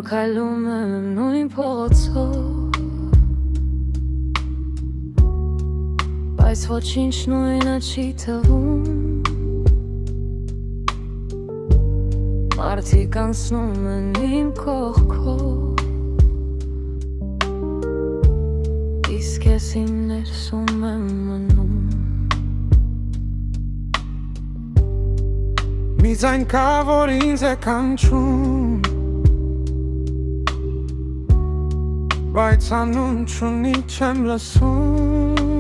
քայլում եմ նույն փողոցով, բայց ոչինչ նույնը չի թվում։ Մարդիկ անցնում են իմ կողքով, իսկ ես իմ ներսում եմ մնում։ Մի ձայն կա, որ ինձ է կանչում, բայց անուն չունի, չեմ լսում։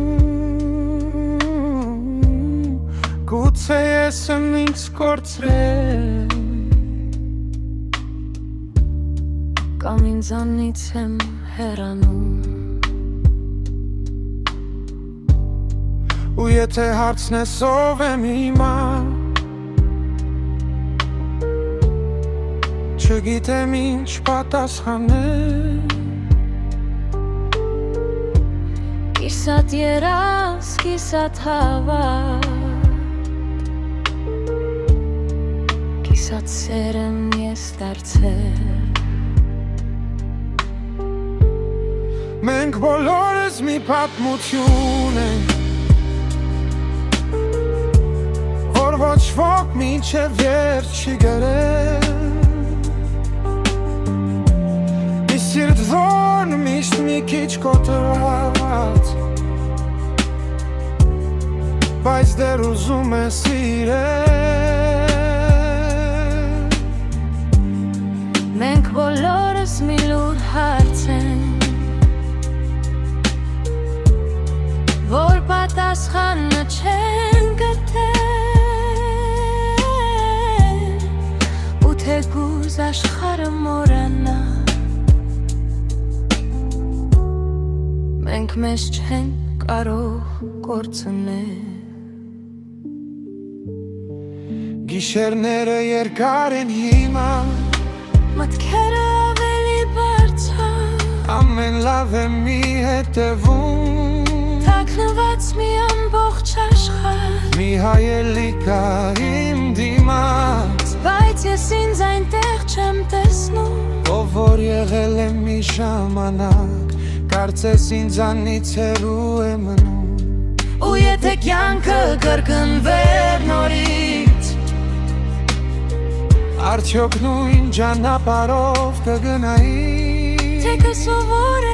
Գուցե ես եմ ինձ կորցրել, կամ ինձանից եմ հեռանում։ Ու եթե հարցնես ով եմ հիմա, չգիտեմ ինչ պատասխանել։ Կիսատ երաս, կիսատ հավատ, կիսատ սեր եմ ես դարձել։ Մենք բոլորս մի պատմություն ենք, որ ոչ ոք մինչև երբ չի գրել։ Մի սիրտ որն միշտ մի քիչ կոտրված, բայց դեռ ուզում է սիրել։ Մենք բոլորս մի լուր հարց ենք, որ պատասխանը չեն գտել, ու թեկուզ աշխարհը մոռանա, մենք մեզ չենք կարող կորցնել։ Գիշերները երկար են հիմա, Մտքերը ավելի բարձր, ամեն լավ է մի հետևում, թաքնված մի ամբողջ աշխարհ, մի հայելի կա իմ դիմաց, բայց ես ինձ այնտեղ չեմ տեսնում։ ով որ եղել է մի ժամանակ, կարծես ինձանից հեռու է մնում։ Ու եթե կյանքը կրկնվեր նորից, արդյոք նույն ճանապարհով կգնայի, թե կսովորեմ